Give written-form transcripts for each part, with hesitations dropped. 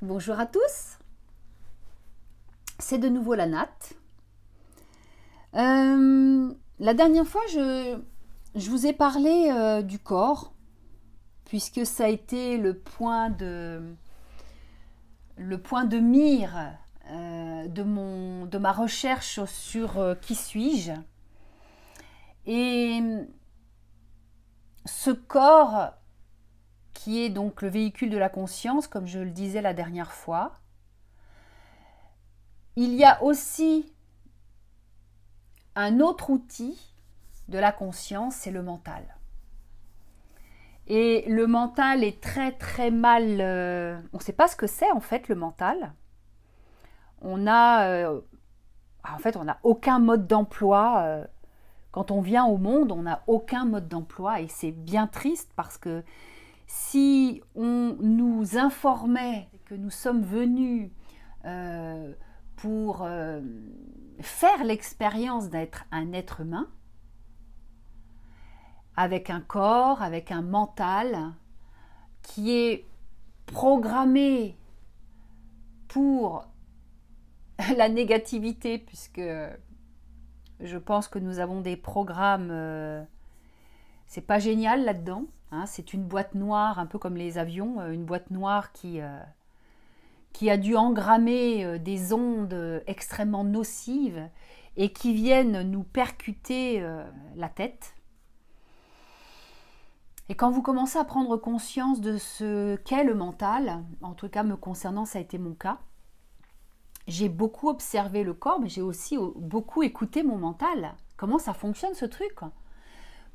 Bonjour à tous, c'est de nouveau la Nat. La dernière fois, je vous ai parlé du corps, puisque ça a été le point de mire de ma recherche sur qui suis-je. Et ce corps, qui est donc le véhicule de la conscience, comme je le disais la dernière fois, il y a aussi un autre outil de la conscience, c'est le mental. Et le mental est très mal... on ne sait pas ce que c'est en fait le mental. On a aucun mode d'emploi. Quand on vient au monde, on n'a aucun mode d'emploi et c'est bien triste parce que si on nous informait que nous sommes venus pour faire l'expérience d'être un être humain, avec un corps, avec un mental qui est programmé pour la négativité, puisque je pense que nous avons des programmes, c'est pas génial là-dedans, hein, c'est une boîte noire, un peu comme les avions, une boîte noire qui a dû engrammer des ondes extrêmement nocives et qui viennent nous percuter la tête. Et quand vous commencez à prendre conscience de ce qu'est le mental, en tout cas me concernant, ça a été mon cas, j'ai beaucoup observé le corps, mais j'ai aussi beaucoup écouté mon mental. Comment ça fonctionne ce truc?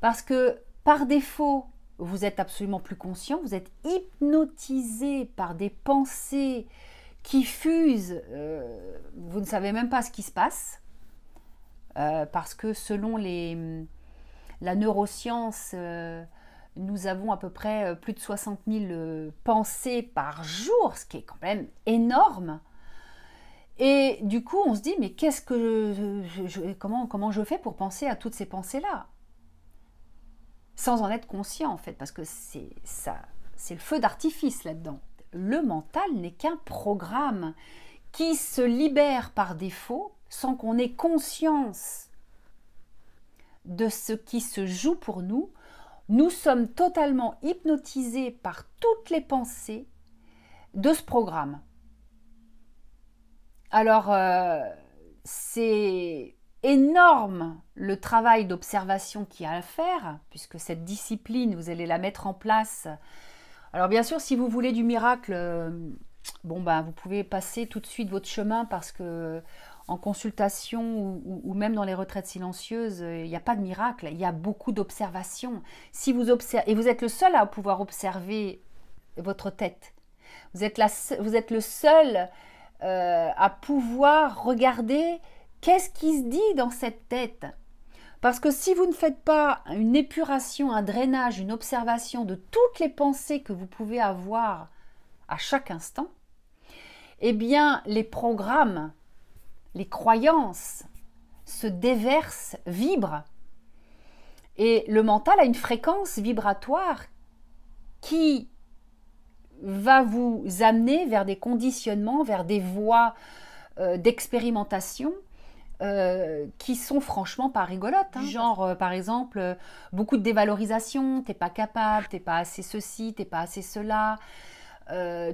Parce que par défaut, vous êtes absolument plus conscient, vous êtes hypnotisé par des pensées qui fusent, vous ne savez même pas ce qui se passe, parce que selon la neuroscience, nous avons à peu près plus de 60 000 pensées par jour, ce qui est quand même énorme. Et du coup, on se dit, mais qu'est-ce que comment je fais pour penser à toutes ces pensées-là? Sans en être conscient, en fait, parce que c'est le feu d'artifice là-dedans. Le mental n'est qu'un programme qui se libère par défaut sans qu'on ait conscience de ce qui se joue pour nous. Nous sommes totalement hypnotisés par toutes les pensées de ce programme. Alors, c'est énorme le travail d'observation qu'il y a à faire, puisque cette discipline, vous allez la mettre en place. Alors bien sûr, si vous voulez du miracle, vous pouvez passer tout de suite votre chemin parce que en consultation ou même dans les retraites silencieuses, il n'y a pas de miracle, il y a beaucoup d'observation. Si vous observez, et vous êtes le seul à pouvoir observer votre tête, vous êtes le seul à pouvoir regarder qu'est-ce qui se dit dans cette tête. Parce que si vous ne faites pas une épuration, un drainage, une observation de toutes les pensées que vous pouvez avoir à chaque instant, eh bien les programmes, les croyances se déversent, vibrent. Et le mental a une fréquence vibratoire qui va vous amener vers des conditionnements, vers des voies d'expérimentation qui sont franchement pas rigolotes. Hein. Genre, par exemple, beaucoup de dévalorisation, t'es pas capable, t'es pas assez ceci, t'es pas assez cela,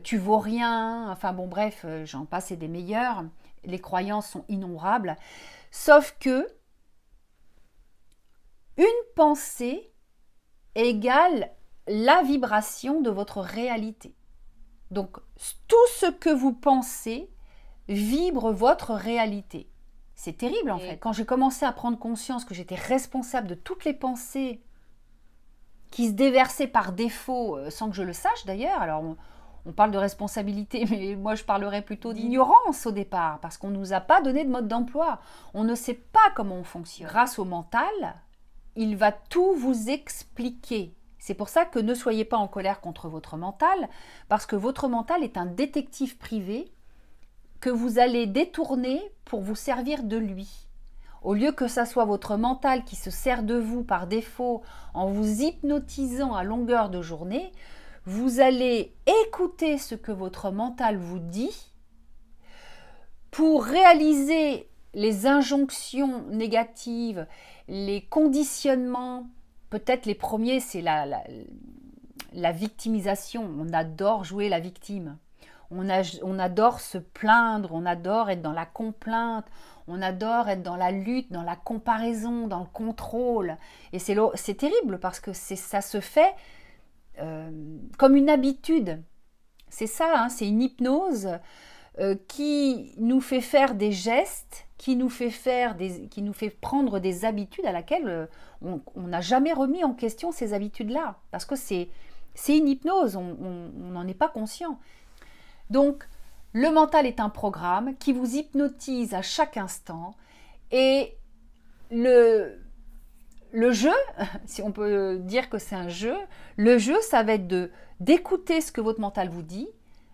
tu vaux rien, enfin bon bref, j'en passe et des meilleurs. Les croyances sont innombrables. Sauf que une pensée égale la vibration de votre réalité. Donc, tout ce que vous pensez vibre votre réalité. C'est terrible en fait. Quand j'ai commencé à prendre conscience que j'étais responsable de toutes les pensées qui se déversaient par défaut, sans que je le sache d'ailleurs, alors on parle de responsabilité, mais moi je parlerais plutôt d'ignorance au départ, parce qu'on ne nous a pas donné de mode d'emploi. On ne sait pas comment on fonctionne. Grâce au mental, il va tout vous expliquer. C'est pour ça que ne soyez pas en colère contre votre mental, parce que votre mental est un détective privé que vous allez détourner pour vous servir de lui. Au lieu que ça soit votre mental qui se sert de vous par défaut en vous hypnotisant à longueur de journée, Vous allez écouter ce que votre mental vous dit pour réaliser les injonctions négatives, les conditionnements. Peut-être les premiers, c'est la victimisation. On adore jouer la victime. On adore se plaindre, on adore être dans la complainte, on adore être dans la lutte, dans la comparaison, dans le contrôle. Et c'est terrible parce que ça se fait comme une habitude. C'est ça, hein, c'est une hypnose qui nous fait faire des gestes, qui nous fait prendre des habitudes à laquelle on n'a jamais remis en question ces habitudes-là. Parce que c'est une hypnose, on n'en est pas conscient. Donc, le mental est un programme qui vous hypnotise à chaque instant et le jeu, si on peut dire que c'est un jeu, le jeu, ça va être d'écouter ce que votre mental vous dit,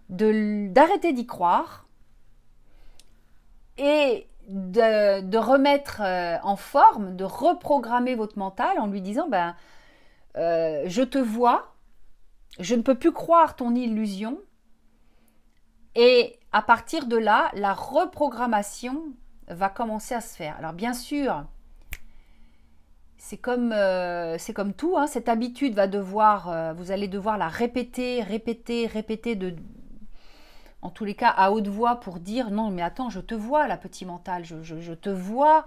d'arrêter d'y croire et de remettre en forme, de reprogrammer votre mental en lui disant je te vois, je ne peux plus croire ton illusion. Et à partir de là, la reprogrammation va commencer à se faire. Alors bien sûr, c'est comme tout, hein, cette habitude vous allez devoir la répéter, en tous les cas à haute voix pour dire non mais attends, je te vois là petit mental, je te vois,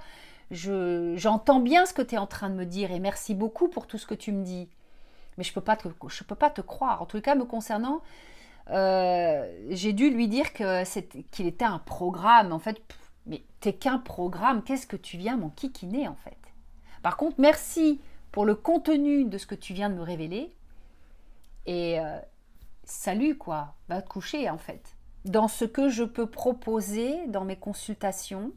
j'entends bien ce que tu es en train de me dire et merci beaucoup pour tout ce que tu me dis. Mais je peux pas te croire. En tous les cas, me concernant, j'ai dû lui dire qu'il était un programme. En fait, mais t'es qu'un programme, qu'est-ce que tu viens m'enquiquiner en fait? Par contre, merci pour le contenu de ce que tu viens de me révéler. Et salut quoi, va te coucher en fait. Dans ce que je peux proposer dans mes consultations,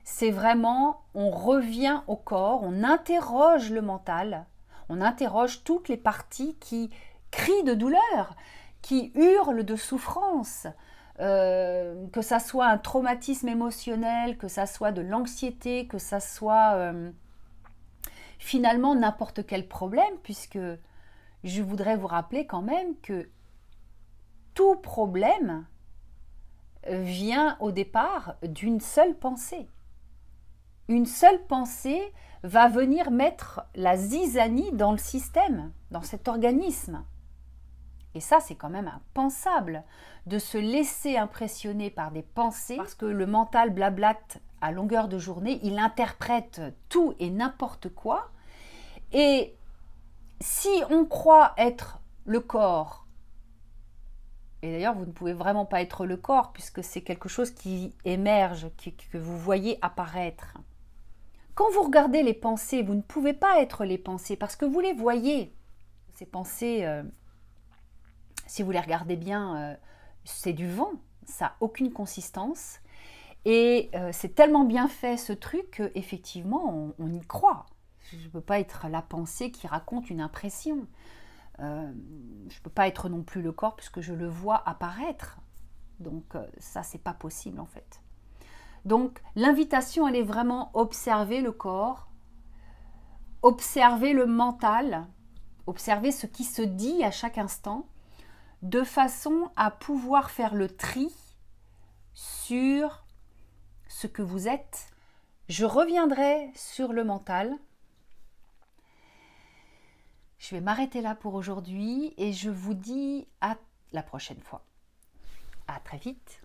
c'est vraiment, on revient au corps, on interroge le mental, on interroge toutes les parties qui crient de douleur, qui hurlent de souffrance, que ça soit un traumatisme émotionnel, que ça soit de l'anxiété, que ça soit finalement n'importe quel problème, puisque je voudrais vous rappeler quand même que tout problème vient au départ d'une seule pensée. Une seule pensée va venir mettre la zizanie dans le système, dans cet organisme. Et ça, c'est quand même impensable de se laisser impressionner par des pensées parce que le mental blablate à longueur de journée, il interprète tout et n'importe quoi. Et si on croit être le corps, et d'ailleurs vous ne pouvez vraiment pas être le corps puisque c'est quelque chose qui émerge, que vous voyez apparaître. Quand vous regardez les pensées, vous ne pouvez pas être les pensées parce que vous les voyez. Ces pensées, si vous les regardez bien, c'est du vent, ça n'a aucune consistance. Et c'est tellement bien fait ce truc qu'effectivement, on y croit. Je ne peux pas être la pensée qui raconte une impression. Je ne peux pas être non plus le corps puisque je le vois apparaître. Donc ça, c'est pas possible en fait. Donc l'invitation, elle est vraiment observer le corps, observer le mental, observer ce qui se dit à chaque instant, de façon à pouvoir faire le tri sur ce que vous êtes. Je reviendrai sur le mental. Je vais m'arrêter là pour aujourd'hui et je vous dis à la prochaine fois. À très vite.